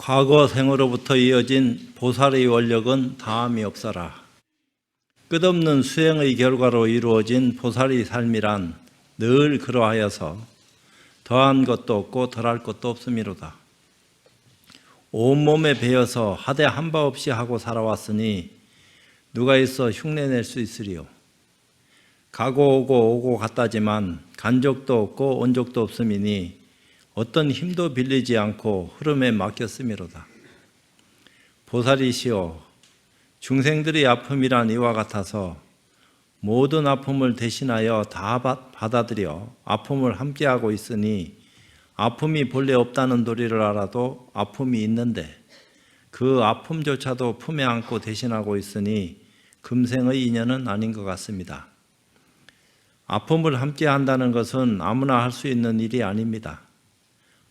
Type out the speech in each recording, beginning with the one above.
과거 생으로부터 이어진 보살의 원력은 다함이 없어라. 끝없는 수행의 결과로 이루어진 보살의 삶이란 늘 그러하여서 더한 것도 없고 덜할 것도 없음이로다. 온몸에 배어서 하되 한 바 없이 하고 살아왔으니 누가 있어 흉내낼 수 있으리요. 가고 오고 갔다지만 간 적도 없고 온 적도 없음이니 어떤 힘도 빌리지 않고 흐름에 맡겼음이로다. 보살이시여, 중생들의 아픔이란 이와 같아서 모든 아픔을 대신하여 다 받아들여 아픔을 함께하고 있으니 아픔이 본래 없다는 도리를 알아도 아픔이 있는데 그 아픔조차도 품에 안고 대신하고 있으니 금생의 인연은 아닌 것 같습니다. 아픔을 함께한다는 것은 아무나 할 수 있는 일이 아닙니다.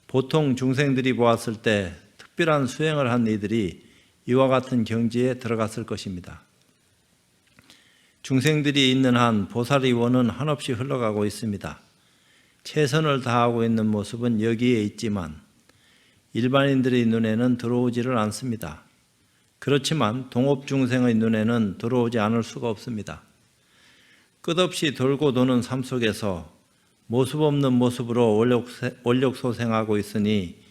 보통 중생들이 보았을 때 특별한 수행을 한 이들이 이와 같은 경지에 들어갔을 것입니다. 중생들이 있는 한 보살의 원은 한없이 흘러가고 있습니다. 최선을 다하고 있는 모습은 여기에 있지만 일반인들의 눈에는 들어오지를 않습니다. 그렇지만 동업중생의 눈에는 들어오지 않을 수가 없습니다. 끝없이 돌고 도는 삶 속에서 모습 없는 모습으로 원력소생하고 있으니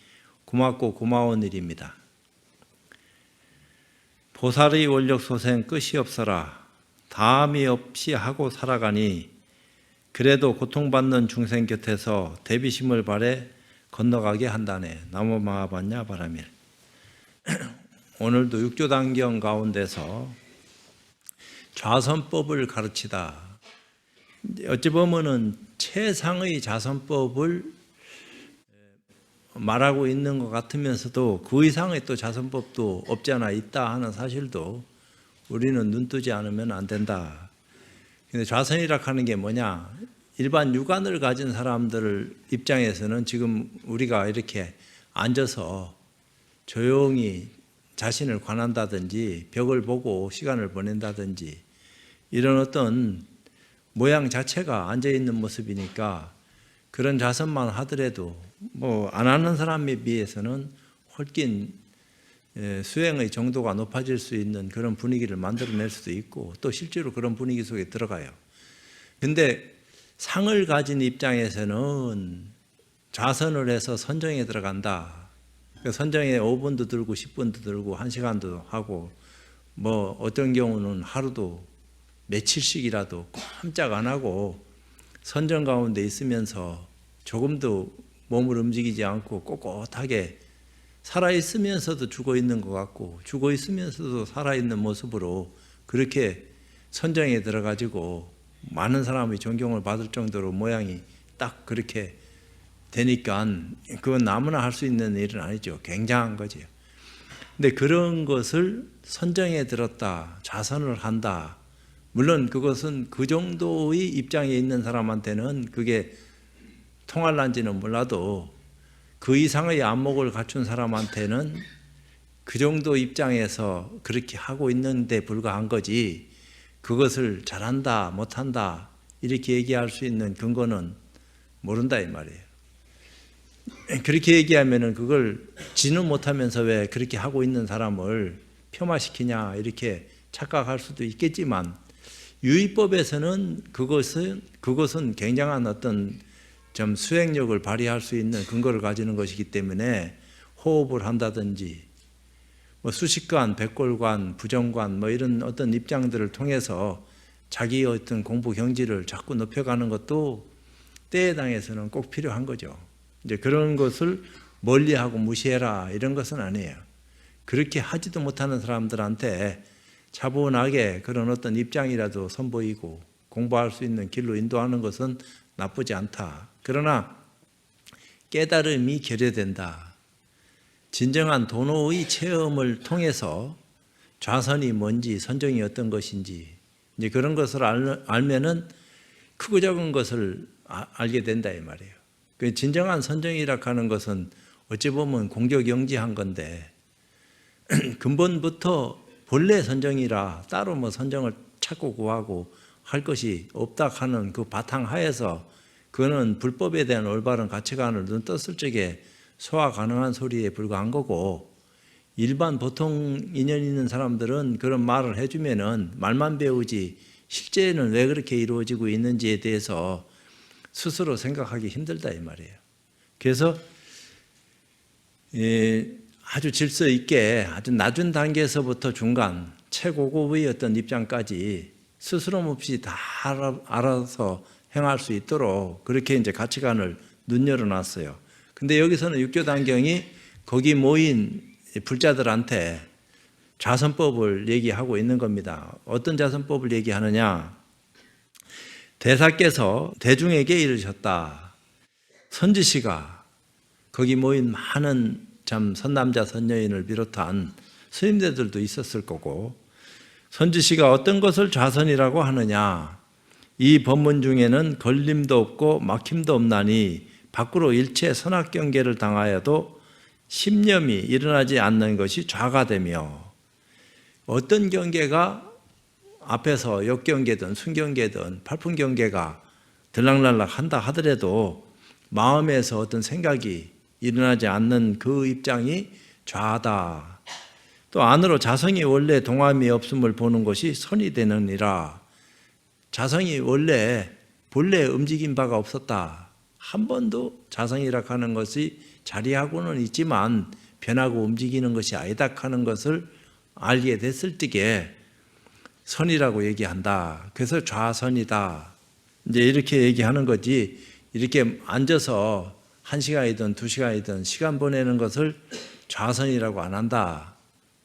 고맙고 고마운 일입니다. 보살의 원력소생 끝이 없어라. 다함이 없이 하고 살아가니 그래도 고통받는 중생 곁에서 대비심을 발해 건너가게 한다네. 나무마하반야 바라밀. 오늘도 육조단경 가운데서 좌선법을 가르치다. 어찌 보면은 최상의 자선법을 말하고 있는 것 같으면서도 그 이상의 또 자선법도 없지 않아 있다 하는 사실도 우리는 눈뜨지 않으면 안 된다. 근데 좌선이라 하는 게 뭐냐? 일반 육안을 가진 사람들 입장에서는 지금 우리가 이렇게 앉아서 조용히 자신을 관한다든지 벽을 보고 시간을 보낸다든지 이런 어떤 모양 자체가 앉아있는 모습이니까 그런 자선만 하더라도 뭐 안 하는 사람에 비해서는 훨씬 수행의 정도가 높아질 수 있는 그런 분위기를 만들어낼 수도 있고 또 실제로 그런 분위기 속에 들어가요. 근데 상을 가진 입장에서는 좌선을 해서 선정에 들어간다. 선정에 5분도 들고 10분도 들고 1시간도 하고 뭐 어떤 경우는 하루도 며칠씩이라도 꼼짝 안 하고 선정 가운데 있으면서 조금도 몸을 움직이지 않고 꼿꼿하게 살아있으면서도 죽어있는 것 같고 죽어있으면서도 살아있는 모습으로 그렇게 선정에 들어가지고 많은 사람의 존경을 받을 정도로 모양이 딱 그렇게 되니까 그건 아무나 할 수 있는 일은 아니죠. 굉장한 거죠. 근데 그런 것을 선정에 들었다, 좌선을 한다. 물론 그것은 그 정도의 입장에 있는 사람한테는 그게 통할란지는 몰라도 그 이상의 안목을 갖춘 사람한테는 그 정도 입장에서 그렇게 하고 있는데 불과한 거지 그것을 잘한다 못한다 이렇게 얘기할 수 있는 근거는 모른다 이 말이에요. 그렇게 얘기하면은 그걸 지는 못하면서 왜 그렇게 하고 있는 사람을 폄하시키냐 이렇게 착각할 수도 있겠지만 유의법에서는 그것은 굉장한 어떤 좀 수행력을 발휘할 수 있는 근거를 가지는 것이기 때문에 호흡을 한다든지 뭐 수식관, 백골관, 부정관 뭐 이런 어떤 입장들을 통해서 자기의 어떤 공부 경지를 자꾸 높여가는 것도 때에 당해서는 꼭 필요한 거죠. 이제 그런 것을 멀리하고 무시해라 이런 것은 아니에요. 그렇게 하지도 못하는 사람들한테 차분하게 그런 어떤 입장이라도 선보이고 공부할 수 있는 길로 인도하는 것은 나쁘지 않다. 그러나 깨달음이 결여된다. 진정한 도노의 체험을 통해서 좌선이 뭔지 선정이 어떤 것인지 이제 그런 것을 알면은 크고 작은 것을 알게 된다 이 말이에요. 그 진정한 선정이라 하는 것은 어찌 보면 공교경지한 건데 근본부터 본래 선정이라 따로 뭐 선정을 찾고 구하고 할 것이 없다 하는 그 바탕 하에서 그거는 불법에 대한 올바른 가치관을 눈 떴을 적에 소화 가능한 소리에 불과한 거고 일반 보통 인연 있는 사람들은 그런 말을 해주면은 말만 배우지 실제는 왜 그렇게 이루어지고 있는지에 대해서 스스로 생각하기 힘들다 이 말이에요. 그래서 아주 질서 있게 아주 낮은 단계에서부터 중간 최고급의 어떤 입장까지 스스럼 없이 다 알아서 행할 수 있도록 그렇게 이제 가치관을 눈여겨 놨어요. 근데 여기서는 육조단경이 거기 모인 불자들한테 자선법을 얘기하고 있는 겁니다. 어떤 자선법을 얘기하느냐? 대사께서 대중에게 이르셨다. 선지시가 거기 모인 많은 참 선남자 선여인을 비롯한 스님들도 있었을 거고, 선지시가 어떤 것을 좌선이라고 하느냐? 이 법문 중에는 걸림도 없고 막힘도 없나니 밖으로 일체 선악경계를 당하여도 심념이 일어나지 않는 것이 좌가 되며, 어떤 경계가 앞에서 역경계든 순경계든 팔풍경계가 들락날락 한다 하더라도 마음에서 어떤 생각이 일어나지 않는 그 입장이 좌다. 또 안으로 자성이 원래 동함이 없음을 보는 것이 선이 되느니라. 자성이 본래 움직인 바가 없었다. 한 번도 자성이라 하는 것이 자리하고는 있지만 변하고 움직이는 것이 아니다 하는 것을 알게 됐을 때에 선이라고 얘기한다. 그래서 좌선이다. 이제 이렇게 얘기하는 거지, 이렇게 앉아서 1시간이든 2시간이든 시간 보내는 것을 좌선이라고 안 한다.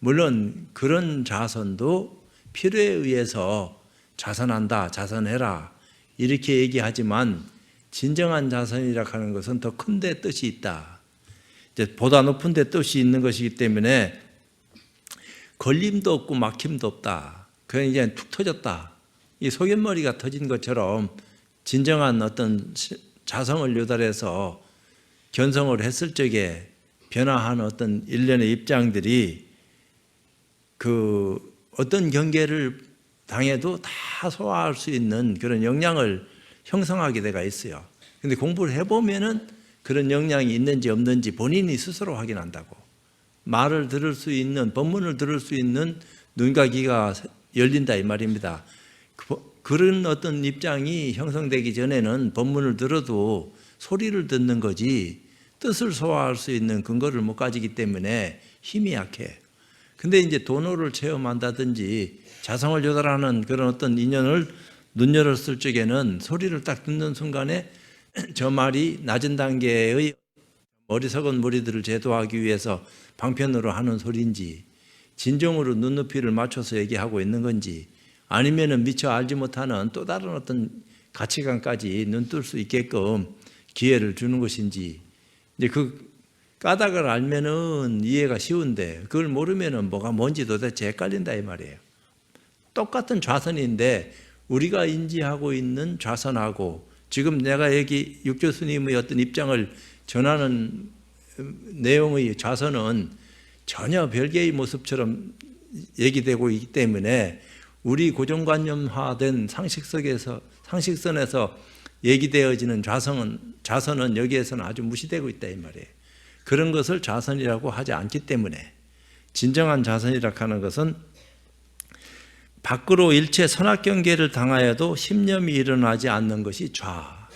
물론 그런 좌선도 필요에 의해서 좌선한다, 좌선해라 이렇게 얘기하지만 진정한 좌선이라 하는 것은 더 큰 데 뜻이 있다. 이제 보다 높은 데 뜻이 있는 것이기 때문에 걸림도 없고 막힘도 없다. 그냥 이제 툭 터졌다. 이 소견머리가 터진 것처럼 진정한 어떤 자성을 요달해서 견성을 했을 적에 변화한 어떤 일련의 입장들이 그 어떤 경계를 당해도 다 소화할 수 있는 그런 역량을 형성하게 돼가 있어요. 근데 공부를 해보면은 그런 역량이 있는지 없는지 본인이 스스로 확인한다고. 말을 들을 수 있는, 법문을 들을 수 있는 눈과 귀가 열린다 이 말입니다. 그런 어떤 입장이 형성되기 전에는 법문을 들어도 소리를 듣는 거지 뜻을 소화할 수 있는 근거를 못 가지기 때문에 힘이 약해. 근데 이제 도노를 체험한다든지 자성을 조달하는 그런 어떤 인연을 눈열었을 적에는 소리를 딱 듣는 순간에 저 말이 낮은 단계의 어리석은 무리들을 제도하기 위해서 방편으로 하는 소리인지 진정으로 눈높이를 맞춰서 얘기하고 있는 건지 아니면은 미처 알지 못하는 또 다른 어떤 가치관까지 눈뜰 수 있게끔 기회를 주는 것인지, 이제 그 까닭을 알면은 이해가 쉬운데 그걸 모르면은 뭐가 뭔지 도대체 헷갈린다 이 말이에요. 똑같은 좌선인데 우리가 인지하고 있는 좌선하고 지금 내가 여기 육조 스님의 어떤 입장을 전하는 내용의 좌선은 전혀 별개의 모습처럼 얘기되고 있기 때문에 우리 고정관념화된 상식선에서 얘기되어지는 좌선은 여기에서는 아주 무시되고 있다 이 말이에요. 그런 것을 좌선이라고 하지 않기 때문에 진정한 좌선이라 하는 것은 밖으로 일체 선악경계를 당하여도 심념이 일어나지 않는 것이 좌.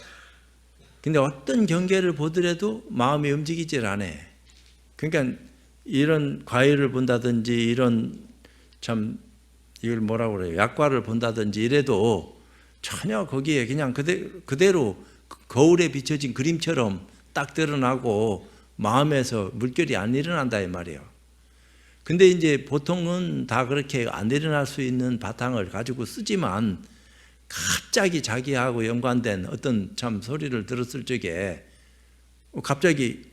근데 어떤 경계를 보더라도 마음이 움직이질 않아. 그러니까 이런 과일을 본다든지 이런 참 이걸 뭐라고 그래요? 약과를 본다든지 이래도 전혀 거기에 그냥 그대로 거울에 비춰진 그림처럼 딱 드러나고 마음에서 물결이 안 일어난다 이 말이에요. 근데 이제 보통은 다 그렇게 안 일어날 수 있는 바탕을 가지고 쓰지만 갑자기 자기하고 연관된 어떤 참 소리를 들었을 적에 갑자기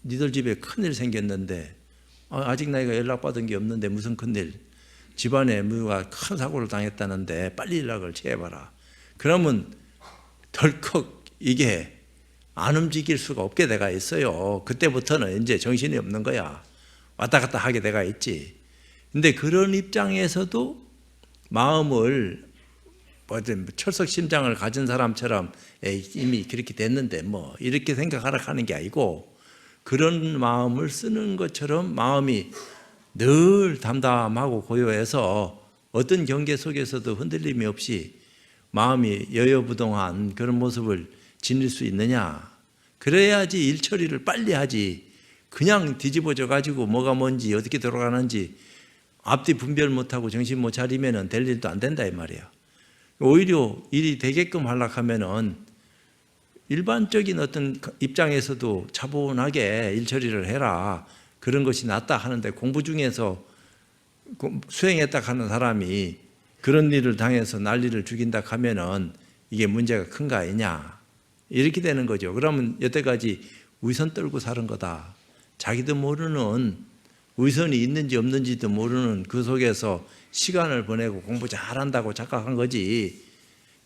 니들 집에 큰일 생겼는데 아직 나이가 연락받은 게 없는데 무슨 큰일, 집안에 누가 큰 사고를 당했다는데 빨리 연락을 취해봐라. 그러면 덜컥 이게 안 움직일 수가 없게 돼가 있어요. 그때부터는 이제 정신이 없는 거야. 왔다 갔다 하게 돼가 있지. 근데 그런 입장에서도 마음을 철석심장을 가진 사람처럼 이미 그렇게 됐는데 뭐 이렇게 생각하라 하는 게 아니고 그런 마음을 쓰는 것처럼 마음이 늘 담담하고 고요해서 어떤 경계 속에서도 흔들림이 없이 마음이 여여부동한 그런 모습을 지닐 수 있느냐. 그래야지 일 처리를 빨리 하지. 그냥 뒤집어져 가지고 뭐가 뭔지 어떻게 돌아가는지 앞뒤 분별 못하고 정신 못 차리면 될 일도 안 된다 이 말이야. 오히려 일이 되게끔 하려면 일반적인 어떤 입장에서도 차분하게 일 처리를 해라. 그런 것이 낫다 하는데 공부 중에서 수행했다 하는 사람이 그런 일을 당해서 난리를 죽인다 하면은 이게 문제가 큰 거 아니냐. 이렇게 되는 거죠. 그러면 여태까지 위선 떨고 사는 거다. 자기도 모르는 위선이 있는지 없는지도 모르는 그 속에서 시간을 보내고 공부 잘한다고 착각한 거지.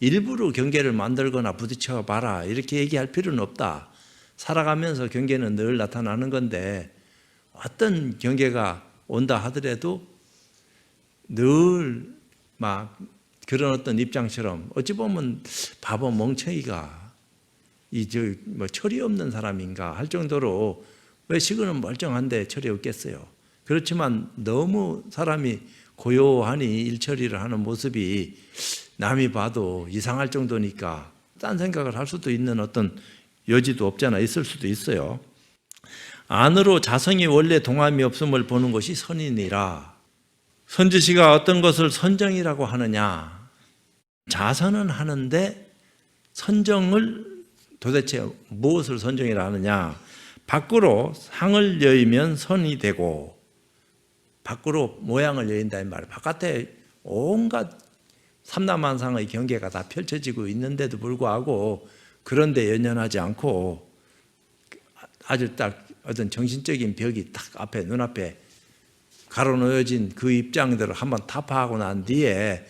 일부러 경계를 만들거나 부딪혀 봐라 이렇게 얘기할 필요는 없다. 살아가면서 경계는 늘 나타나는 건데 어떤 경계가 온다 하더라도 늘 막 그런 어떤 입장처럼 어찌 보면 바보 멍청이가 뭐 철이 없는 사람인가 할 정도로 왜 시근은 멀쩡한데 철이 없겠어요. 그렇지만 너무 사람이 고요하니 일처리를 하는 모습이 남이 봐도 이상할 정도니까 딴 생각을 할 수도 있는 어떤 여지도 없잖아. 있을 수도 있어요. 안으로 자성이 원래 동함이 없음을 보는 것이 선이니라. 선지시가 어떤 것을 선정이라고 하느냐. 자선은 하는데 선정을 도대체 무엇을 선정이라 하느냐. 밖으로 상을 여의면 선이 되고 밖으로 모양을 여인다 이 말이에요. 바깥에 온갖 삼라만상의 경계가 다 펼쳐지고 있는데도 불구하고 그런데 연연하지 않고 아주 딱 어떤 정신적인 벽이 딱 앞에 눈앞에 가로놓여진 그 입장들을 한번 타파하고 난 뒤에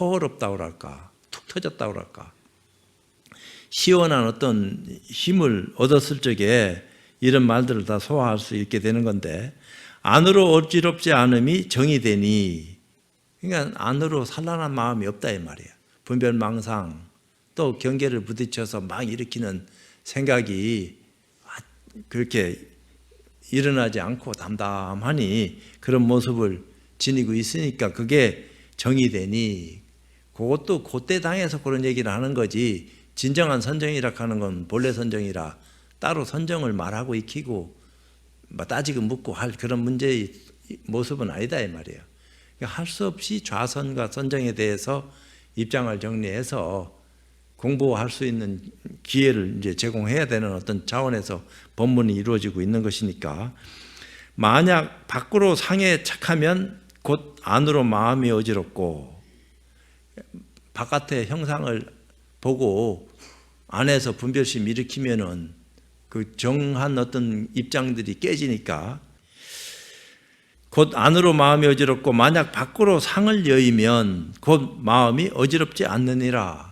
허허롭다고 그럴까 툭 터졌다고 그럴까 시원한 어떤 힘을 얻었을 적에 이런 말들을 다 소화할 수 있게 되는 건데 안으로 어지럽지 않음이 정이 되니 그러니까 안으로 산란한 마음이 없다 이 말이에요. 분별망상 또 경계를 부딪혀서 막 일으키는 생각이 그렇게 일어나지 않고 담담하니 그런 모습을 지니고 있으니까 그게 정이 되니 그것도 그때 당해서 그런 얘기를 하는 거지 진정한 선정이라 하는 건 본래 선정이라 따로 선정을 말하고 익히고 따지고 묻고 할 그런 문제의 모습은 아니다 이 말이에요. 할 수 없이 좌선과 선정에 대해서 입장을 정리해서 공부할 수 있는 기회를 이제 제공해야 되는 어떤 차원에서 법문이 이루어지고 있는 것이니까 만약 밖으로 상에 착하면 곧 안으로 마음이 어지럽고 바깥의 형상을 보고 안에서 분별심 일으키면은 그 정한 어떤 입장들이 깨지니까 곧 안으로 마음이 어지럽고 만약 밖으로 상을 여의면 곧 마음이 어지럽지 않느니라.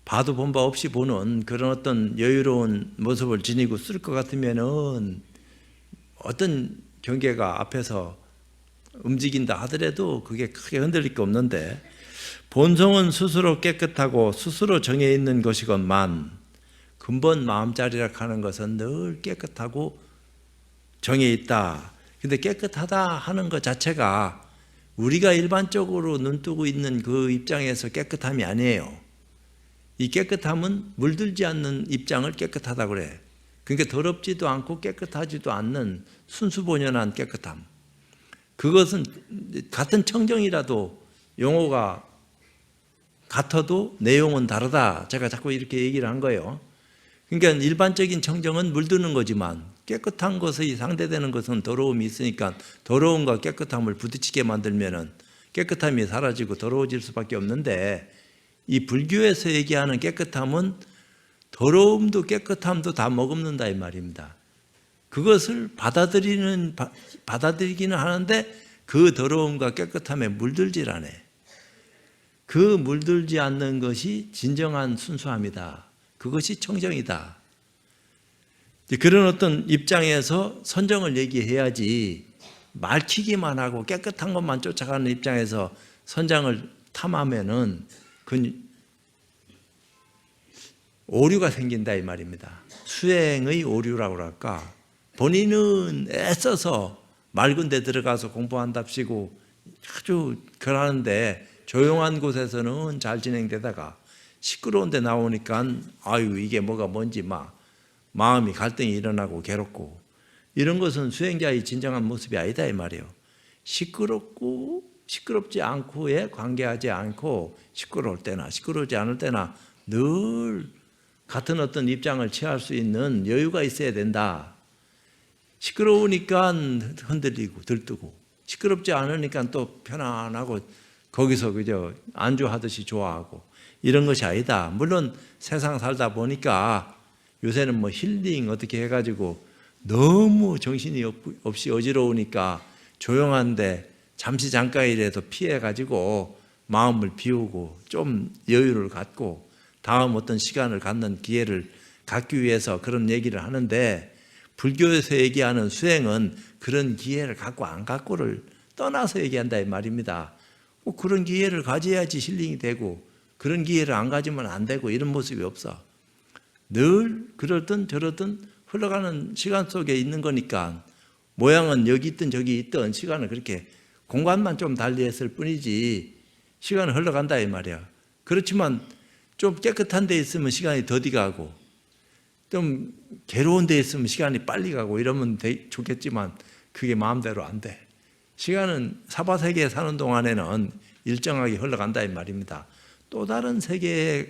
봐도 본 바 없이 보는 그런 어떤 여유로운 모습을 지니고 쓸 것 같으면은 어떤 경계가 앞에서 움직인다 하더라도 그게 크게 흔들릴 게 없는데 본성은 스스로 깨끗하고 스스로 정해 있는 것이건만 근본 마음자리라 하는 것은 늘 깨끗하고 정해 있다. 근데 깨끗하다 하는 것 자체가 우리가 일반적으로 눈뜨고 있는 그 입장에서 깨끗함이 아니에요. 이 깨끗함은 물들지 않는 입장을 깨끗하다고 그래. 그러니까 더럽지도 않고 깨끗하지도 않는 순수본연한 깨끗함. 그것은 같은 청정이라도 용어가 같아도 내용은 다르다. 제가 자꾸 이렇게 얘기를 한 거예요. 그러니까 일반적인 청정은 물드는 거지만 깨끗한 것의 상대되는 것은 더러움이 있으니까 더러움과 깨끗함을 부딪히게 만들면은 깨끗함이 사라지고 더러워질 수밖에 없는데 이 불교에서 얘기하는 깨끗함은 더러움도 깨끗함도 다 머금는다 이 말입니다. 그것을 받아들이기는 하는데 그 더러움과 깨끗함에 물들질 않아. 그 물들지 않는 것이 진정한 순수함이다. 그것이 청정이다. 그런 어떤 입장에서 선정을 얘기해야지 말키기만 하고 깨끗한 것만 쫓아가는 입장에서 선정을 탐하면은 그 오류가 생긴다 이 말입니다. 수행의 오류라고 할까. 본인은 애써서 맑은 데 들어가서 공부한답시고 아주 그러는데 조용한 곳에서는 잘 진행되다가 시끄러운 데 나오니까 아유 이게 뭐가 뭔지 막 마음이 갈등이 일어나고 괴롭고 이런 것은 수행자의 진정한 모습이 아니다 이 말이에요. 시끄럽고 시끄럽지 않고에 관계하지 않고 시끄러울 때나 시끄러우지 않을 때나 늘 같은 어떤 입장을 취할 수 있는 여유가 있어야 된다. 시끄러우니까 흔들리고 들뜨고 시끄럽지 않으니까 또 편안하고 거기서 그저 안주하듯이 좋아하고 이런 것이 아니다. 물론 세상 살다 보니까 요새는 뭐 힐링 어떻게 해가지고 너무 정신이 없이 어지러우니까 조용한데 잠시 잠깐이라도 피해가지고 마음을 비우고 좀 여유를 갖고 다음 어떤 시간을 갖는 기회를 갖기 위해서 그런 얘기를 하는데 불교에서 얘기하는 수행은 그런 기회를 갖고 안 갖고를 떠나서 얘기한다 이 말입니다. 그런 기회를 가져야지 힐링이 되고 그런 기회를 안 가지면 안 되고 이런 모습이 없어. 늘 그러든 저러든 흘러가는 시간 속에 있는 거니까 모양은 여기 있든 저기 있든 시간을 그렇게 공간만 좀 달리했을 뿐이지 시간은 흘러간다 이 말이야. 그렇지만 좀 깨끗한 데 있으면 시간이 더디 가고 좀 괴로운 데 있으면 시간이 빨리 가고 이러면 좋겠지만 그게 마음대로 안 돼. 시간은 사바세계에 사는 동안에는 일정하게 흘러간다 이 말입니다. 또 다른 세계에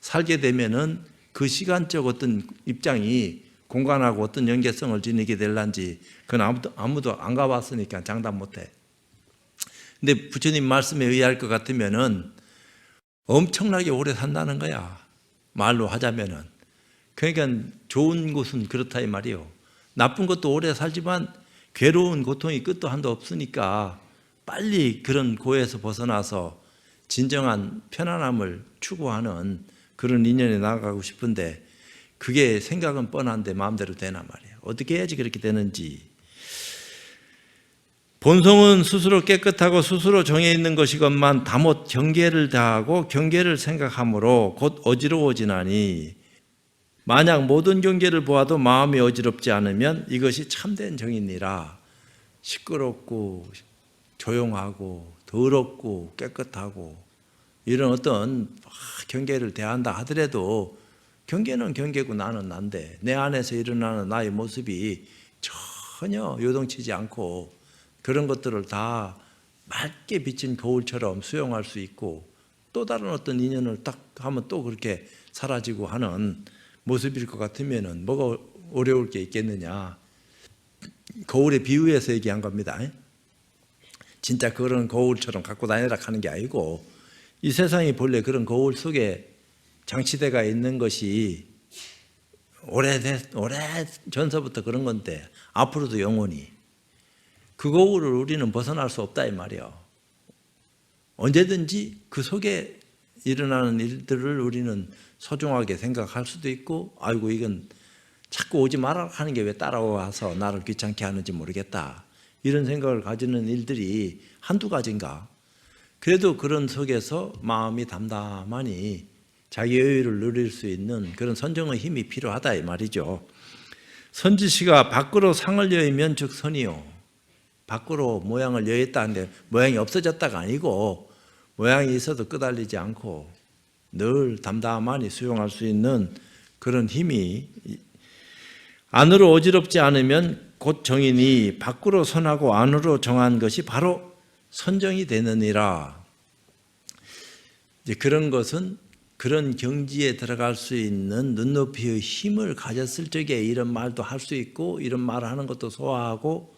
살게 되면은 그 시간적 어떤 입장이 공간하고 어떤 연계성을 지니게 될란지 그건 아무도 안 가봤으니까 장담 못해. 근데 부처님 말씀에 의할 것 같으면은 엄청나게 오래 산다는 거야. 말로 하자면은. 그러니까 좋은 곳은 그렇다 이 말이에요. 나쁜 것도 오래 살지만 괴로운 고통이 끝도 한도 없으니까 빨리 그런 고에서 벗어나서 진정한 편안함을 추구하는 그런 인연에 나아가고 싶은데 그게 생각은 뻔한데 마음대로 되나 말이에요. 어떻게 해야지 그렇게 되는지. 본성은 스스로 깨끗하고 스스로 정해 있는 것이건만 다못 경계를 다하고 경계를 생각하므로 곧 어지러워지나니 만약 모든 경계를 보아도 마음이 어지럽지 않으면 이것이 참된 정이니라. 시끄럽고 조용하고 더럽고 깨끗하고 이런 어떤 경계를 대한다 하더라도 경계는 경계고 나는 난데 내 안에서 일어나는 나의 모습이 전혀 요동치지 않고 그런 것들을 다 맑게 비친 거울처럼 수용할 수 있고 또 다른 어떤 인연을 딱 하면 또 그렇게 사라지고 하는 모습일 것 같으면은 뭐가 어려울 게 있겠느냐. 거울에 비유해서 얘기한 겁니다. 진짜 그런 거울처럼 갖고 다니라 하는 게 아니고 이 세상이 본래 그런 거울 속에 장치대가 있는 것이 오래 전서부터 그런 건데 앞으로도 영원히 그 거울을 우리는 벗어날 수 없다 이 말이에요. 언제든지 그 속에 일어나는 일들을 우리는 소중하게 생각할 수도 있고 아이고 이건 자꾸 오지 말아 하는 게 왜 따라와서 나를 귀찮게 하는지 모르겠다. 이런 생각을 가지는 일들이 한두 가지인가. 그래도 그런 속에서 마음이 담담하니 자기 여유를 누릴 수 있는 그런 선정의 힘이 필요하다 이 말이죠. 선지시가 밖으로 상을 여의면 즉 선이요. 밖으로 모양을 여의다는데 모양이 없어졌다가 아니고 모양이 있어도 끄달리지 않고 늘 담담하니 수용할 수 있는 그런 힘이 안으로 어지럽지 않으면 곧 정이니 밖으로 선하고 안으로 정한 것이 바로 선정이 되느니라. 이제 그런 것은 그런 경지에 들어갈 수 있는 눈높이의 힘을 가졌을 적에 이런 말도 할 수 있고 이런 말을 하는 것도 소화하고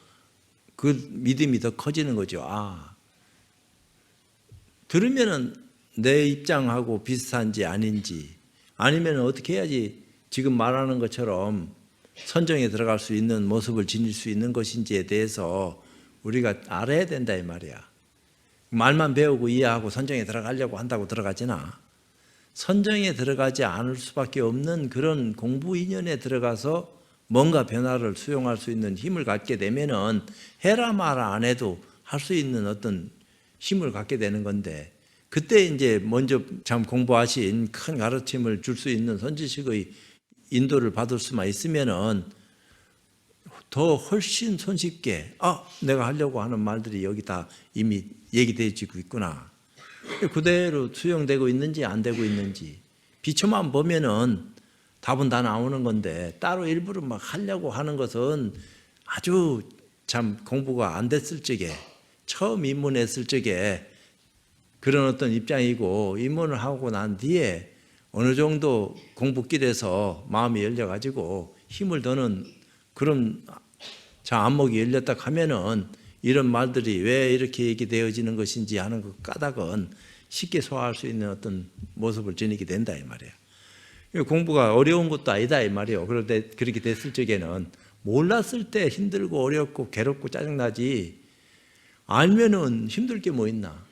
그 믿음이 더 커지는 거죠. 들으면은 내 입장하고 비슷한지 아닌지 아니면 어떻게 해야지 지금 말하는 것처럼 선정에 들어갈 수 있는 모습을 지닐 수 있는 것인지에 대해서 우리가 알아야 된다 이 말이야. 말만 배우고 이해하고 선정에 들어가려고 한다고 들어가지나 선정에 들어가지 않을 수밖에 없는 그런 공부 인연에 들어가서 뭔가 변화를 수용할 수 있는 힘을 갖게 되면은 해라 마라 안 해도 할 수 있는 어떤 힘을 갖게 되는 건데 그때 이제 먼저 참 공부하신 큰 가르침을 줄 수 있는 선지식의 인도를 받을 수만 있으면은 더 훨씬 손쉽게 내가 하려고 하는 말들이 여기 다 이미 얘기되어지고 있구나. 그대로 수용되고 있는지 안 되고 있는지 비춰만 보면은 답은 다 나오는 건데 따로 일부러 막 하려고 하는 것은 아주 참 공부가 안 됐을 적에 처음 입문했을 적에 그런 어떤 입장이고 입문을 하고 난 뒤에 어느 정도 공부길에서 마음이 열려가지고 힘을 더는 그런 안목이 열렸다 하면은 이런 말들이 왜 이렇게 얘기되어지는 것인지 하는 그 까닭은 쉽게 소화할 수 있는 어떤 모습을 지니게 된다 이 말이에요. 공부가 어려운 것도 아니다 이 말이에요. 그런데 그렇게 됐을 적에는 몰랐을 때 힘들고 어렵고 괴롭고 짜증나지 알면은 힘들 게 뭐 있나.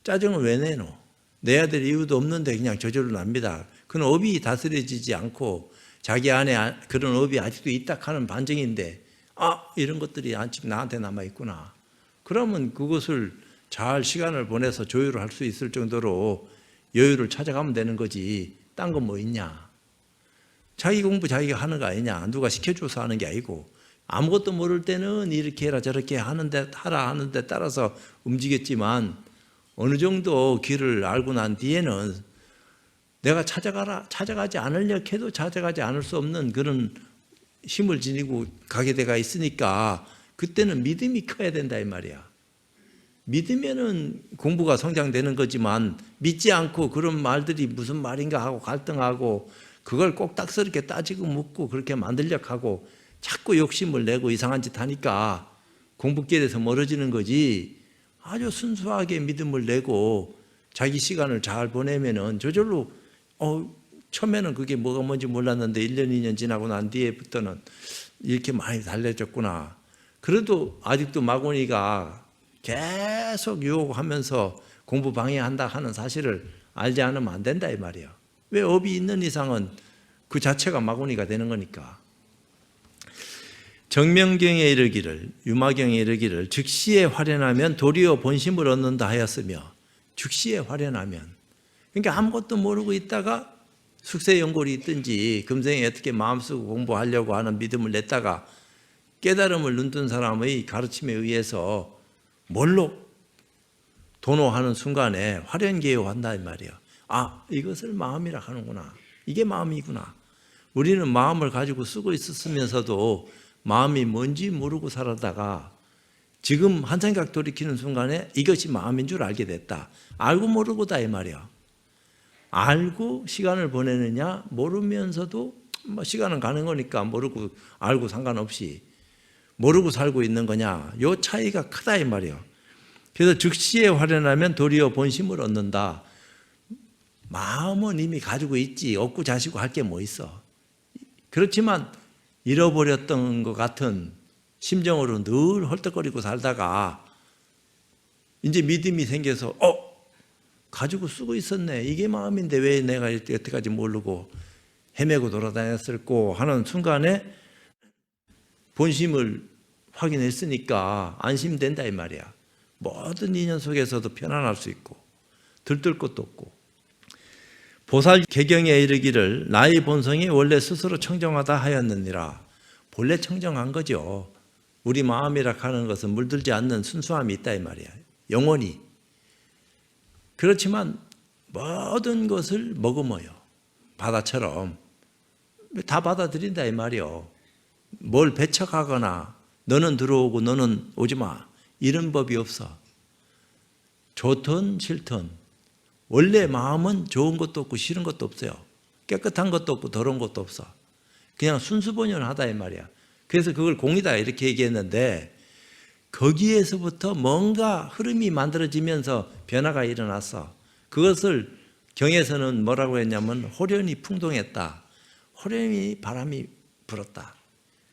짜증을 왜 내노? 내야 될 이유도 없는데 그냥 저절로 납니다. 그건 업이 다스려지지 않고 자기 안에 그런 업이 아직도 있다 하는 반증인데 이런 것들이 아직 나한테 남아있구나. 그러면 그것을 잘 시간을 보내서 조율을 할 수 있을 정도로 여유를 찾아가면 되는 거지. 딴 건 뭐 있냐. 자기 공부 자기가 하는 거 아니냐. 누가 시켜줘서 하는 게 아니고 아무것도 모를 때는 이렇게 해라 저렇게 하라 하는데 따라서 움직였지만 어느 정도 길을 알고 난 뒤에는 내가 찾아가지 않으려 해도 찾아가지 않을 수 없는 그런 힘을 지니고 가게 돼가 있으니까 그때는 믿음이 커야 된다 이 말이야. 믿으면은 공부가 성장되는 거지만 믿지 않고 그런 말들이 무슨 말인가 하고 갈등하고 그걸 꼭딱스럽게 따지고 묻고 그렇게 만들려고 하고 자꾸 욕심을 내고 이상한 짓 하니까 공부길에서 멀어지는 거지. 아주 순수하게 믿음을 내고 자기 시간을 잘 보내면은 저절로 처음에는 그게 뭐가 뭔지 몰랐는데 1년 2년 지나고 난 뒤에부터는 이렇게 많이 달라졌구나. 그래도 아직도 마구니가 계속 유혹하면서 공부 방해한다 하는 사실을 알지 않으면 안 된다 이 말이에요. 왜 업이 있는 이상은 그 자체가 마구니가 되는 거니까. 정명경에 이르기를 유마경에 이르기를 즉시에 활연하면 도리어 본심을 얻는다 하였으며 즉시에 활연하면 그러니까 아무것도 모르고 있다가 숙세연골이 있든지 금생에 어떻게 마음쓰고 공부하려고 하는 믿음을 냈다가 깨달음을 눈뜬 사람의 가르침에 의해서 뭘로 도노하는 순간에 활연개요한다 이 말이에요. 이것을 마음이라 하는구나. 이게 마음이구나. 우리는 마음을 가지고 쓰고 있었으면서도 마음이 뭔지 모르고 살다가 지금 한 생각 돌이키는 순간에 이것이 마음인 줄 알게 됐다. 알고 모르고다 이 말이야. 알고 시간을 보내느냐 모르면서도 시간은 가는 거니까 모르고 알고 상관없이 모르고 살고 있는 거냐 요 차이가 크다 이 말이야. 그래서 즉시에 활연하면 도리어 본심을 얻는다. 마음은 이미 가지고 있지 얻고 자시고 할 게 뭐 있어. 그렇지만 잃어버렸던 것 같은 심정으로 늘 헐떡거리고 살다가 이제 믿음이 생겨서 가지고 쓰고 있었네. 이게 마음인데 왜 내가 여태까지 모르고 헤매고 돌아다녔을꼬 하는 순간에 본심을 확인했으니까 안심된다 이 말이야. 모든 인연 속에서도 편안할 수 있고 들뜰 것도 없고. 보살 개경에 이르기를 나의 본성이 원래 스스로 청정하다 하였느니라. 본래 청정한 거죠. 우리 마음이라 하는 것은 물들지 않는 순수함이 있다 이 말이야. 영원히. 그렇지만 모든 것을 머금어요. 바다처럼. 다 받아들인다 이 말이요. 뭘 배척하거나 너는 들어오고 너는 오지 마. 이런 법이 없어. 좋든 싫든. 원래 마음은 좋은 것도 없고 싫은 것도 없어요. 깨끗한 것도 없고 더러운 것도 없어. 그냥 순수본연하다 이 말이야. 그래서 그걸 공이다 이렇게 얘기했는데 거기에서부터 뭔가 흐름이 만들어지면서 변화가 일어났어. 그것을 경에서는 뭐라고 했냐면 호련이 풍동했다. 호련이 바람이 불었다.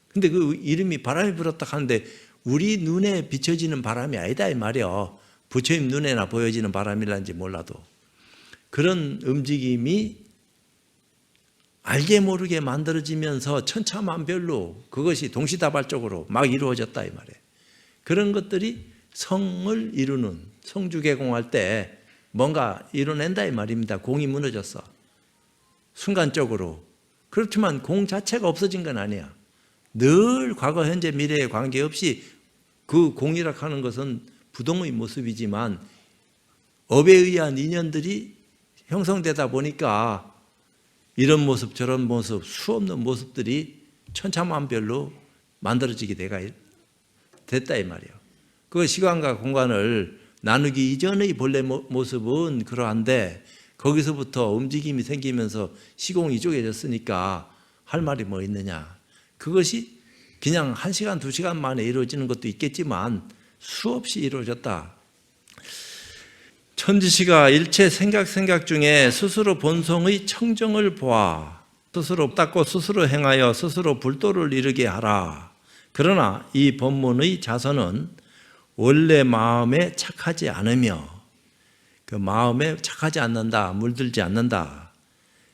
근데 그 이름이 바람이 불었다 하는데 우리 눈에 비춰지는 바람이 아니다 이 말이야. 부처님 눈에나 보여지는 바람이란지 몰라도 그런 움직임이 알게 모르게 만들어지면서 천차만별로 그것이 동시다발적으로 막 이루어졌다 이 말이에요. 그런 것들이 성을 이루는 성주개공할 때 뭔가 이뤄낸다 이 말입니다. 공이 무너졌어. 순간적으로. 그렇지만 공 자체가 없어진 건 아니야. 늘 과거, 현재, 미래에 관계없이 그 공이라고 것은 부동의 모습이지만 업에 의한 인연들이 형성되다 보니까 이런 모습 저런 모습 수없는 모습들이 천차만별로 만들어지게 됐다 이 말이에요. 그 시간과 공간을 나누기 이전의 본래 모습은 그러한데 거기서부터 움직임이 생기면서 시공이 쪼개졌으니까 할 말이 뭐 있느냐. 그것이 그냥 1시간, 2시간 만에 이루어지는 것도 있겠지만 수없이 이루어졌다. 천지시가 일체 생각 중에 스스로 본성의 청정을 보아 스스로 닦고 스스로 행하여 스스로 불도를 이루게 하라. 그러나 이 법문의 자선은 원래 마음에 착하지 않으며 그 마음에 착하지 않는다, 물들지 않는다,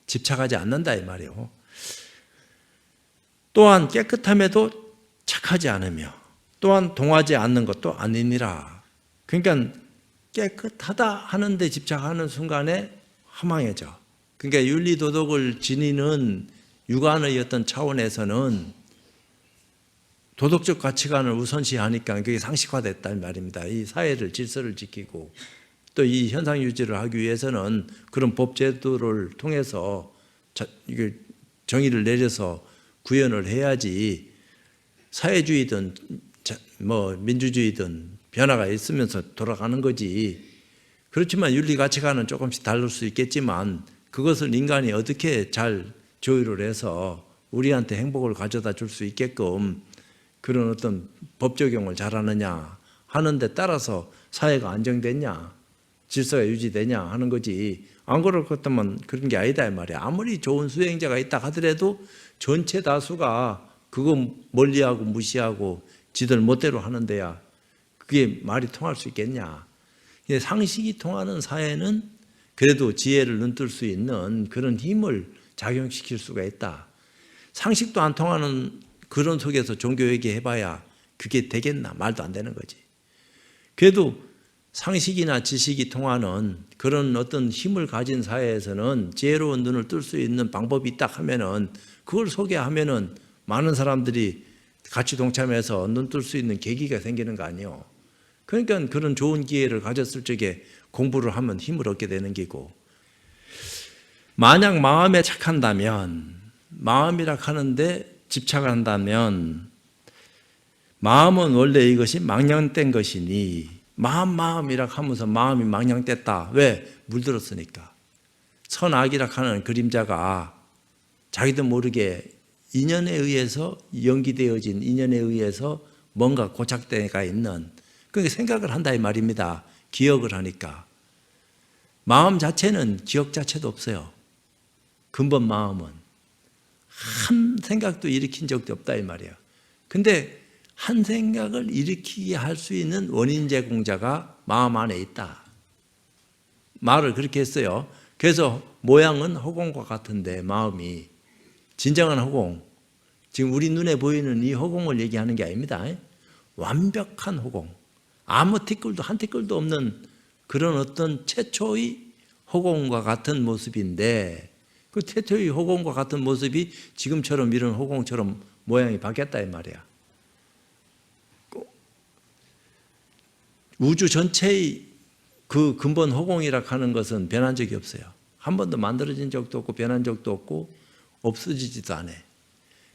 집착하지 않는다 이 말이에요. 또한 깨끗함에도 착하지 않으며 또한 동하지 않는 것도 아니니라. 그러니까 깨끗하다 하는데 집착하는 순간에 허망해져. 그러니까 윤리도덕을 지니는 유관의 어떤 차원에서는 도덕적 가치관을 우선시하니까 그게 상식화됐다는 말입니다. 이 사회를 질서를 지키고 또 이 현상 유지를 하기 위해서는 그런 법 제도를 통해서 정의를 내려서 구현을 해야지 사회주의든 뭐 민주주의든 변화가 있으면서 돌아가는 거지. 그렇지만 윤리 가치관은 조금씩 다를 수 있겠지만 그것을 인간이 어떻게 잘 조율을 해서 우리한테 행복을 가져다 줄 수 있게끔 그런 어떤 법 적용을 잘하느냐 하는 데 따라서 사회가 안정되냐 질서가 유지되냐 하는 거지. 안 그럴 것 같으면 그런 게 아니다 이 말이야. 아무리 좋은 수행자가 있다 하더라도 전체 다수가 그거 멀리하고 무시하고 지들 멋대로 하는 데야 그게 말이 통할 수 있겠냐. 상식이 통하는 사회는 그래도 지혜를 눈뜰 수 있는 그런 힘을 작용시킬 수가 있다. 상식도 안 통하는 그런 속에서 종교 얘기해봐야 그게 되겠나. 말도 안 되는 거지. 그래도 상식이나 지식이 통하는 그런 어떤 힘을 가진 사회에서는 지혜로운 눈을 뜰 수 있는 방법이 있다 하면은 그걸 소개하면은 많은 사람들이 같이 동참해서 눈 뜰 수 있는 계기가 생기는 거 아니에요. 그러니까 그런 좋은 기회를 가졌을 적에 공부를 하면 힘을 얻게 되는 기고, 만약 마음에 착한다면, 마음이라 하는데 집착을 한다면 마음은 원래 이것이 망령된 것이니 마음이라 하면서 마음이 망령됐다. 왜? 물들었으니까. 선악이라 하는 그림자가 자기도 모르게 인연에 의해서 연기되어진 인연에 의해서 뭔가 고착되가 있는 그러니까 생각을 한다 이 말입니다. 기억을 하니까. 마음 자체는 기억 자체도 없어요. 근본 마음은 한 생각도 일으킨 적도 없다 이 말이에요. 근데 한 생각을 일으키게 할 수 있는 원인 제공자가 마음 안에 있다. 말을 그렇게 했어요. 그래서 모양은 허공과 같은데 마음이 진정한 허공, 지금 우리 눈에 보이는 이 허공을 얘기하는 게 아닙니다. 완벽한 허공, 아무 티끌도 한 티끌도 없는 그런 어떤 최초의 허공과 같은 모습인데 그 최초의 허공과 같은 모습이 지금처럼 이런 허공처럼 모양이 바뀌었다 이 말이야. 우주 전체의 그 근본 허공이라 하는 것은 변한 적이 없어요. 한 번도 만들어진 적도 없고 변한 적도 없고 없어지지도 않아.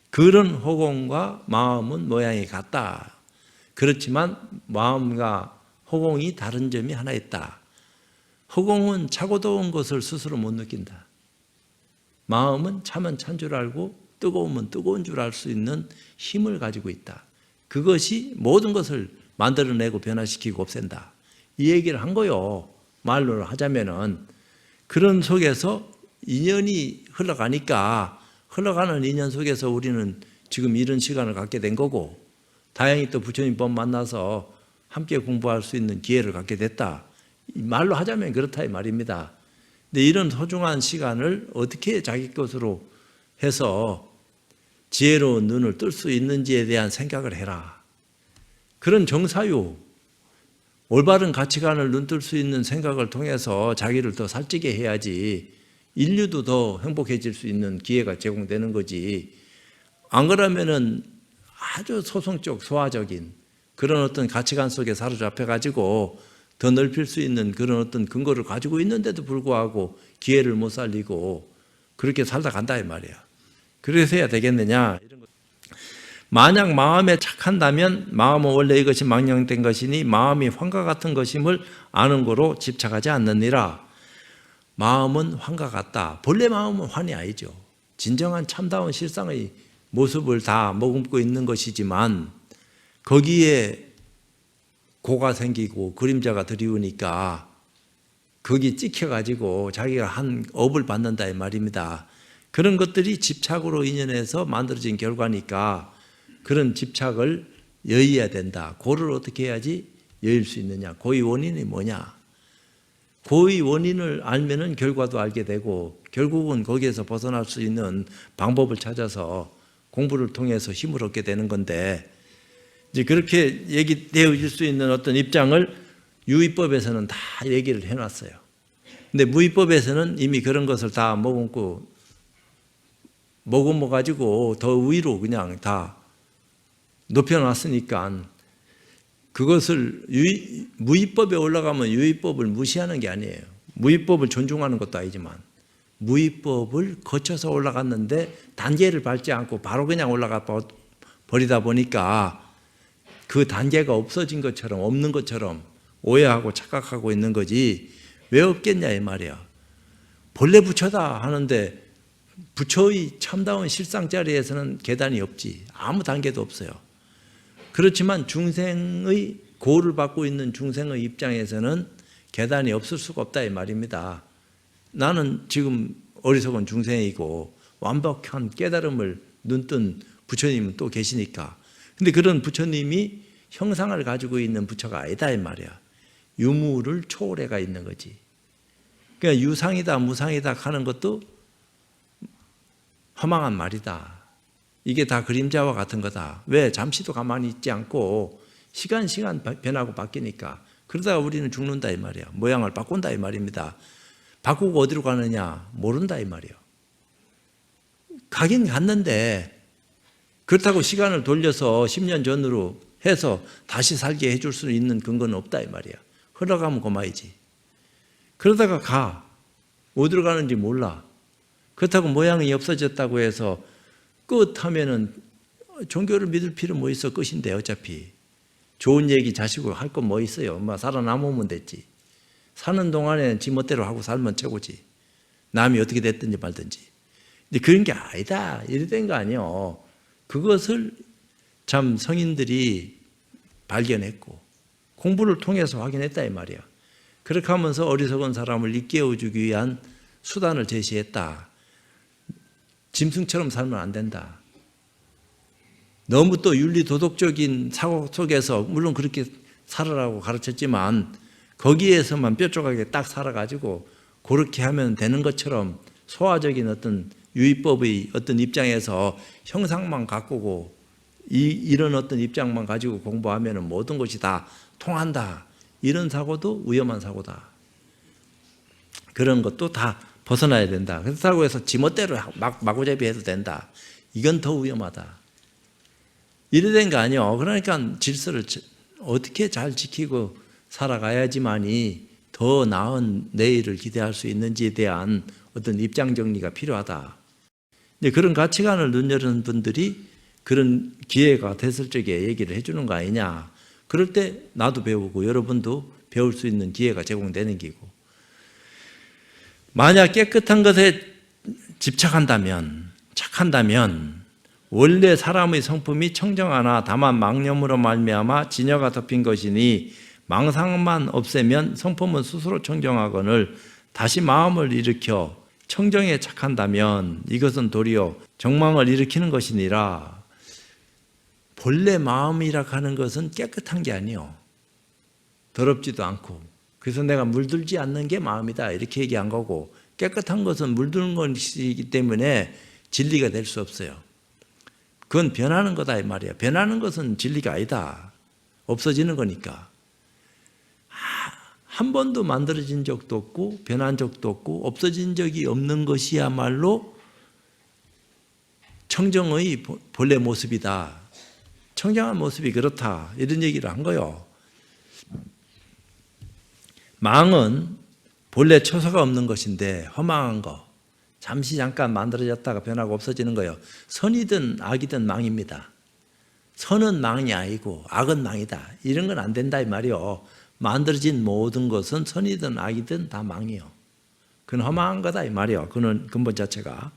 그런 허공과 마음은 모양이 같다. 그렇지만 마음과 허공이 다른 점이 하나 있다. 허공은 차고 더운 것을 스스로 못 느낀다. 마음은 차면 찬 줄 알고 뜨거우면 뜨거운 줄 알 수 있는 힘을 가지고 있다. 그것이 모든 것을 만들어내고 변화시키고 없앤다. 이 얘기를 한 거요. 말로 하자면은 그런 속에서 인연이 흘러가니까 흘러가는 인연 속에서 우리는 지금 이런 시간을 갖게 된 거고 다행히 또 부처님 법 만나서 함께 공부할 수 있는 기회를 갖게 됐다. 말로 하자면 그렇다 이 말입니다. 근데 이런 소중한 시간을 어떻게 자기 것으로 해서 지혜로운 눈을 뜰 수 있는지에 대한 생각을 해라. 그런 정사유, 올바른 가치관을 눈뜰 수 있는 생각을 통해서 자기를 더 살찌게 해야지 인류도 더 행복해질 수 있는 기회가 제공되는 거지. 안 그러면은 아주 소성적 소화적인 그런 어떤 가치관 속에 사로잡혀 가지고 더 넓힐 수 있는 그런 어떤 근거를 가지고 있는데도 불구하고 기회를 못 살리고 그렇게 살다 간다 이 말이야. 그래서 해야 되겠느냐. 만약 마음에 착한다면 마음은 원래 이것이 망령된 것이니 마음이 환과 같은 것임을 아는 거로 집착하지 않느니라. 마음은 환과 같다. 본래 마음은 환이 아니죠. 진정한 참다운 실상의 모습을 다 머금고 있는 것이지만 거기에 고가 생기고 그림자가 드리우니까 거기 찍혀가지고 자기가 한 업을 받는다 이 말입니다. 그런 것들이 집착으로 인연해서 만들어진 결과니까 그런 집착을 여의해야 된다. 고를 어떻게 해야지 여일 수 있느냐. 고의 원인이 뭐냐. 고의 원인을 알면은 결과도 알게 되고 결국은 거기에서 벗어날 수 있는 방법을 찾아서 공부를 통해서 힘을 얻게 되는 건데 이제 그렇게 얘기되어질 수 있는 어떤 입장을 유의법에서는 다 얘기를 해놨어요. 근데 무의법에서는 이미 그런 것을 다 머금어가지고 더 위로 그냥 다 높여놨으니까 그것을 무의법에 올라가면 유의법을 무시하는 게 아니에요. 무의법을 존중하는 것도 아니지만 무의법을 거쳐서 올라갔는데 단계를 밟지 않고 바로 그냥 올라가 버리다 보니까 그 단계가 없어진 것처럼 없는 것처럼 오해하고 착각하고 있는 거지 왜 없겠냐 이 말이야. 본래 부처다 하는데 부처의 참다운 실상 자리에서는 계단이 없지. 아무 단계도 없어요. 그렇지만 중생의 고를 받고 있는 중생의 입장에서는 계단이 없을 수가 없다 이 말입니다. 나는 지금 어리석은 중생이고 완벽한 깨달음을 눈뜬 부처님은 또 계시니까. 근데 그런 부처님이 형상을 가지고 있는 부처가 아니다 이 말이야. 유무를 초월해가 있는 거지. 그러니까 유상이다 무상이다 하는 것도 허망한 말이다. 이게 다 그림자와 같은 거다. 왜? 잠시도 가만히 있지 않고 시간 변하고 바뀌니까. 그러다가 우리는 죽는다 이 말이야. 모양을 바꾼다 이 말입니다. 바꾸고 어디로 가느냐 모른다 이 말이에요. 가긴 갔는데 그렇다고 시간을 돌려서 10년 전으로 해서 다시 살게 해줄 수 있는 근거는 없다 이 말이야. 흘러가면 고마이지. 그러다가 가. 어디로 가는지 몰라. 그렇다고 모양이 없어졌다고 해서 끝 하면은 종교를 믿을 필요 뭐 있어. 끝인데 어차피. 좋은 얘기 자시고 할 건 뭐 있어요. 엄마 살아남으면 됐지. 사는 동안에 지 멋대로 하고 살면 최고지. 남이 어떻게 됐든지 말든지. 근데 그런 게 아니다. 이래 된 거 아니요. 그것을 참 성인들이 발견했고 공부를 통해서 확인했다 이 말이야. 그렇게 하면서 어리석은 사람을 일깨워주기 위한 수단을 제시했다. 짐승처럼 살면 안 된다. 너무 또 윤리 도덕적인 사고 속에서 물론 그렇게 살아라고 가르쳤지만 거기에서만 뾰족하게 딱 살아가지고 그렇게 하면 되는 것처럼 소화적인 어떤 유의법의 어떤 입장에서 형상만 가꾸고 이런 어떤 입장만 가지고 공부하면 모든 것이 다 통한다. 이런 사고도 위험한 사고다. 그런 것도 다 벗어나야 된다. 그렇다고 해서 지멋대로 마구잡이 해도 된다. 이건 더 위험하다. 이래 된 거 아니요. 그러니까 질서를 어떻게 잘 지키고 살아가야지만이 더 나은 내일을 기대할 수 있는지에 대한 어떤 입장 정리가 필요하다. 이제 그런 가치관을 눈여는 분들이 그런 기회가 됐을 적에 얘기를 해주는 거 아니냐. 그럴 때 나도 배우고 여러분도 배울 수 있는 기회가 제공되는 기고. 만약 깨끗한 것에 집착한다면, 착한다면 원래 사람의 성품이 청정하나 다만 망념으로 말미암아 진여가 덮인 것이니 망상만 없애면 성품은 스스로 청정하거늘 다시 마음을 일으켜 청정에 착한다면 이것은 도리어 정망을 일으키는 것이니라. 본래 마음이라 하는 것은 깨끗한 게 아니요. 더럽지도 않고. 그래서 내가 물들지 않는 게 마음이다 이렇게 얘기한 거고 깨끗한 것은 물드는 것이기 때문에 진리가 될 수 없어요. 그건 변하는 거다 이 말이야. 변하는 것은 진리가 아니다. 없어지는 거니까. 한 번도 만들어진 적도 없고 변한 적도 없고 없어진 적이 없는 것이야말로 청정의 본래 모습이다. 청정한 모습이 그렇다 이런 얘기를 한 거요. 망은 본래 처소가 없는 것인데 허망한 거, 잠시 잠깐 만들어졌다가 변하고 없어지는 거요. 선이든 악이든 망입니다. 선은 망이 아니고 악은 망이다. 이런 건 안 된다 이 말이요. 만들어진 모든 것은 선이든 악이든 다 망이요. 그건 허망한 거다 이 말이요. 그는 근본 자체가.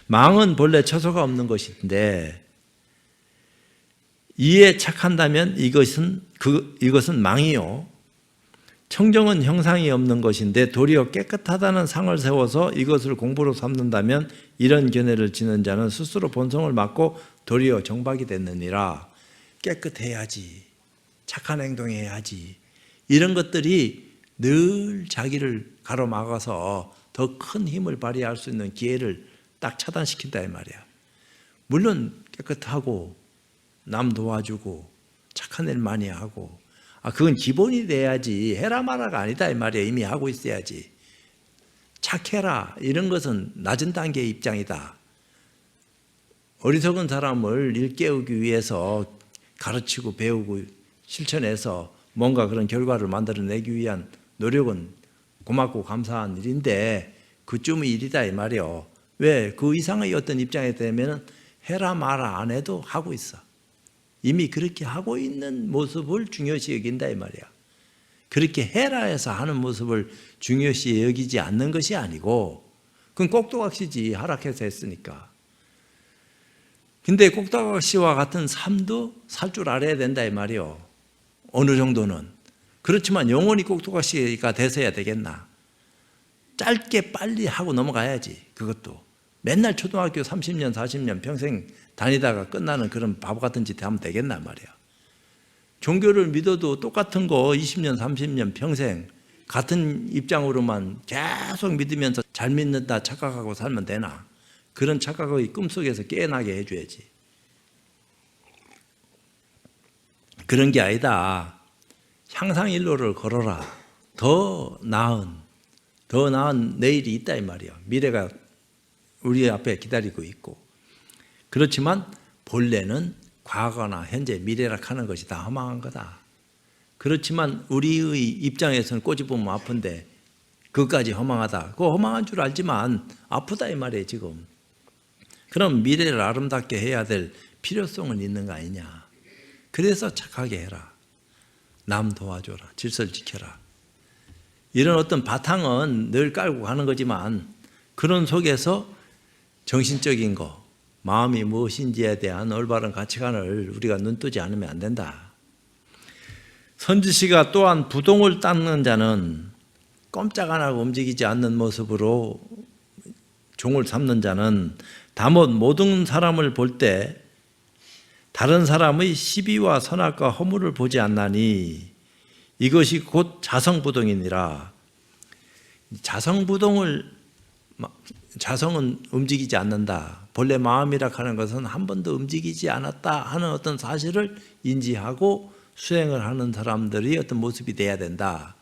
망은 본래 처소가 없는 것인데 이에 착한다면 이것은 망이요. 청정은 형상이 없는 것인데 도리어 깨끗하다는 상을 세워서 이것을 공부로 삼는다면 이런 견해를 지는 자는 스스로 본성을 맡고 도리어 정박이 됐느니라. 깨끗해야지, 착한 행동해야지, 이런 것들이 늘 자기를 가로막아서 더 큰 힘을 발휘할 수 있는 기회를 딱 차단시킨다 이 말이야. 물론 깨끗하고 남 도와주고 착한 일 많이 하고 그건 기본이 돼야지 해라 마라가 아니다 이 말이야. 이미 하고 있어야지. 착해라 이런 것은 낮은 단계의 입장이다. 어리석은 사람을 일깨우기 위해서 가르치고 배우고 실천해서 뭔가 그런 결과를 만들어내기 위한 노력은 고맙고 감사한 일인데 그쯤의 일이다 이 말이요. 왜? 그 이상의 어떤 입장에 되면 해라 마라 안 해도 하고 있어. 이미 그렇게 하고 있는 모습을 중요시 여긴다 이 말이야. 그렇게 해라 해서 하는 모습을 중요시 여기지 않는 것이 아니고 그건 꼭두각시지. 하락해서 했으니까. 근데 꼭두각시와 같은 삶도 살 줄 알아야 된다 이 말이요. 어느 정도는. 그렇지만 영원히 꼭두각시가 돼서야 되겠나. 짧게 빨리 하고 넘어가야지. 그것도 맨날 초등학교 30년 40년 평생 다니다가 끝나는 그런 바보 같은 짓 하면 되겠나 말이야. 종교를 믿어도 똑같은 거 20년 30년 평생 같은 입장으로만 계속 믿으면서 잘 믿는다 착각하고 살면 되나. 그런 착각의 꿈속에서 깨어나게 해줘야지. 그런 게 아니다. 향상일로를 걸어라. 더 나은 내일이 있다 이 말이야. 미래가 우리 앞에 기다리고 있고. 그렇지만 본래는 과거나 현재, 미래라 하는 것이 다 허망한 거다. 그렇지만 우리의 입장에서는 꼬집으면 아픈데 그것까지 허망하다. 그거 허망한 줄 알지만 아프다 이 말이에요 지금. 그럼 미래를 아름답게 해야 될 필요성은 있는 거 아니냐. 그래서 착하게 해라. 남 도와줘라. 질서를 지켜라. 이런 어떤 바탕은 늘 깔고 가는 거지만 그런 속에서 정신적인 거, 마음이 무엇인지에 대한 올바른 가치관을 우리가 눈뜨지 않으면 안 된다. 선지시가 또한 부동을 닦는 자는 꼼짝 안 하고 움직이지 않는 모습으로 종을 삼는 자는 다못 모든 사람을 볼 때 다른 사람의 시비와 선악과 허물을 보지 않나니 이것이 곧 자성부동이니라. 자성은 움직이지 않는다. 본래 마음이라 하는 것은 한 번도 움직이지 않았다 하는 어떤 사실을 인지하고 수행을 하는 사람들이 어떤 모습이 돼야 된다.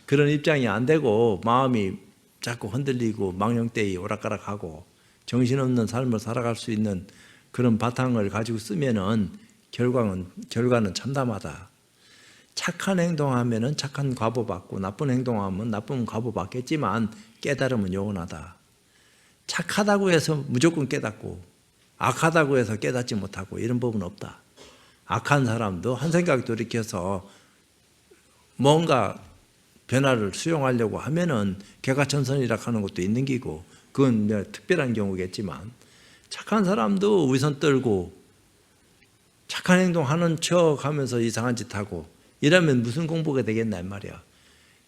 그런 입장이 안 되고 마음이 자꾸 흔들리고 망령되이 오락가락하고 정신없는 삶을 살아갈 수 있는 그런 바탕을 가지고 쓰면은 결과는 참담하다. 착한 행동하면은 착한 과보 받고 나쁜 행동하면 나쁜 과보 받겠지만 깨달음은 영원하다. 착하다고 해서 무조건 깨닫고 악하다고 해서 깨닫지 못하고 이런 법은 없다. 악한 사람도 한 생각 돌이켜서 뭔가 변화를 수용하려고 하면은 개가천선이라 하는 것도 있는 기고 그건 특별한 경우겠지만 착한 사람도 위선 떨고 착한 행동하는 척 하면서 이상한 짓 하고 이러면 무슨 공부가 되겠나 이 말이야.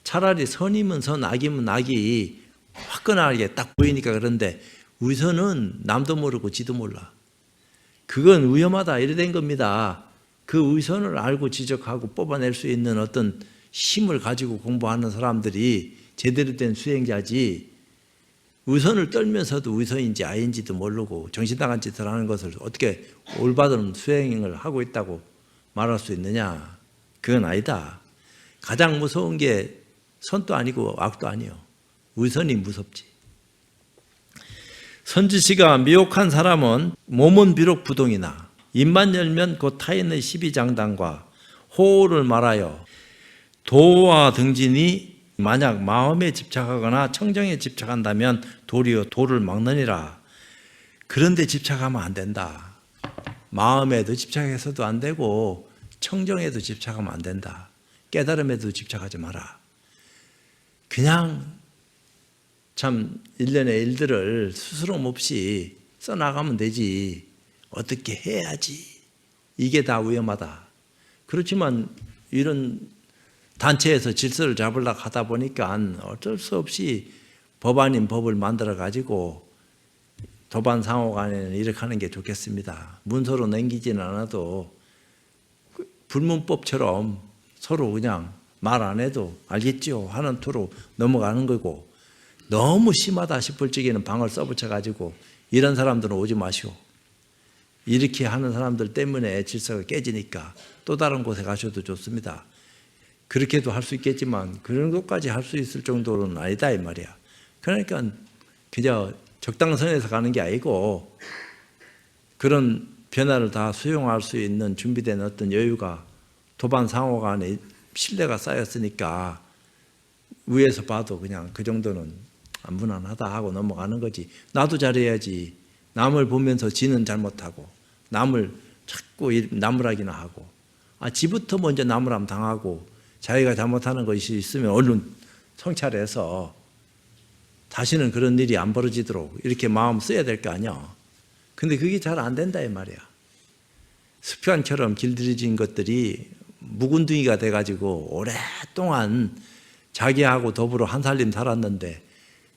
차라리 선이면 선, 악이면 악이 화끈하게 딱 보이니까 그런데 위선은 남도 모르고 지도 몰라. 그건 위험하다 이래 된 겁니다. 그 위선을 알고 지적하고 뽑아낼 수 있는 어떤 힘을 가지고 공부하는 사람들이 제대로 된 수행자지 위선을 떨면서도 위선인지 아닌지도 모르고 정신 나간 짓을 하는 것을 어떻게 올바른 수행을 하고 있다고 말할 수 있느냐. 그건 아니다. 가장 무서운 게 선도 아니고 악도 아니요. 위선이 무섭지. 선지시가 미혹한 사람은 몸은 비록 부동이나 입만 열면 곧 타인의 시비장단과 호를 말하여 도와 등진이 만약 마음에 집착하거나 청정에 집착한다면 도리어 도를 막느니라. 그런데 집착하면 안 된다. 마음에도 집착해서도 안 되고 청정에도 집착하면 안 된다. 깨달음에도 집착하지 마라. 그냥 참 일련의 일들을 스스럼 없이 써나가면 되지. 어떻게 해야지. 이게 다 위험하다. 그렇지만 이런 단체에서 질서를 잡으려고 하다 보니까 어쩔 수 없이 법 아닌 법을 만들어 가지고 도반 상호 간에는 이렇게 하는 게 좋겠습니다. 문서로 남기지는 않아도 불문법처럼 서로 그냥 말 안 해도 알겠죠 하는 투로 넘어가는 거고, 너무 심하다 싶을 적에는 방을 써붙여 가지고 이런 사람들은 오지 마시오. 이렇게 하는 사람들 때문에 질서가 깨지니까 또 다른 곳에 가셔도 좋습니다. 그렇게도 할 수 있겠지만 그런 것까지 할 수 있을 정도는 아니다 이 말이야. 그러니까 그저 적당선에서 가는 게 아니고 그런 변화를 다 수용할 수 있는 준비된 어떤 여유가 도반 상호가 안에 신뢰가 쌓였으니까 위에서 봐도 그냥 그 정도는 무난하다 하고 넘어가는 거지. 나도 잘해야지. 남을 보면서 지는 잘못하고 남을 자꾸 나무라기나 하고 지부터 먼저 나무람 당하고 자기가 잘못하는 것이 있으면 얼른 성찰해서 다시는 그런 일이 안 벌어지도록 이렇게 마음 써야 될 거 아니야. 근데 그게 잘 안 된다 이 말이야. 습관처럼 길들여진 것들이 묵은둥이가 돼가지고 오랫동안 자기하고 더불어 한 살림 살았는데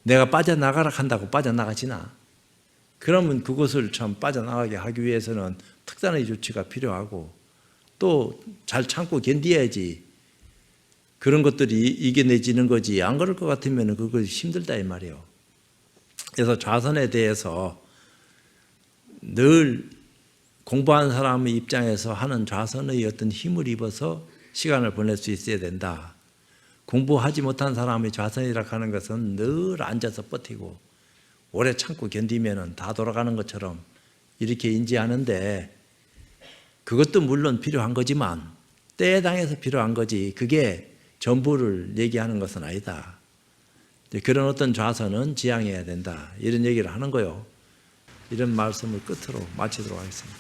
내가 빠져나가라 한다고 빠져나가지나? 그러면 그것을 참 빠져나가게 하기 위해서는 특단의 조치가 필요하고 또 잘 참고 견뎌야지 그런 것들이 이겨내지는 거지. 안 그럴 것 같으면 그거 힘들다 이 말이에요. 그래서 좌선에 대해서 늘 공부한 사람의 입장에서 하는 좌선의 어떤 힘을 입어서 시간을 보낼 수 있어야 된다. 공부하지 못한 사람의 좌선이라 하는 것은 늘 앉아서 버티고 오래 참고 견디면 다 돌아가는 것처럼 이렇게 인지하는데, 그것도 물론 필요한 거지만 때에 당해서 필요한 거지 그게 전부를 얘기하는 것은 아니다. 그런 어떤 좌선은 지향해야 된다. 이런 얘기를 하는 거요. 이런 말씀을 끝으로 마치도록 하겠습니다.